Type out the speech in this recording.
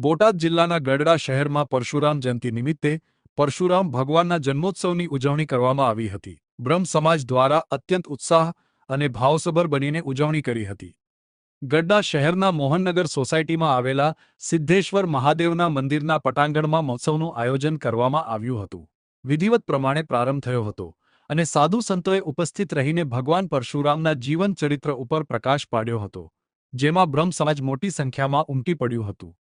બોટાદ જિલ્લાના ગઢડા શહેરમાં પરશુરામ જયંતિ નિમિત્તે પરશુરામ ભગવાનના જન્મોત્સવની ઉજવણી કરવામાં આવી હતી. બ્રહ્મ સમાજ દ્વારા અત્યંત ઉત્સાહ અને ભાવસભર બનીને ઉજવણી કરી હતી. ગઢડા શહેરના મોહનનગર સોસાયટીમાં આવેલા સિદ્ધેશ્વર મહાદેવના મંદિરના પટાંગણમાં મહોત્સવનું આયોજન કરવામાં આવ્યું હતું. વિધિવત પ્રમાણે પ્રારંભ થયો હતો અને સાધુ સંતોએ ઉપસ્થિત રહીને ભગવાન પરશુરામના જીવન ચરિત્ર ઉપર પ્રકાશ પાડ્યો હતો, જેમાં બ્રહ્મ સમાજ મોટી સંખ્યામાં ઉમટી પડ્યું હતું.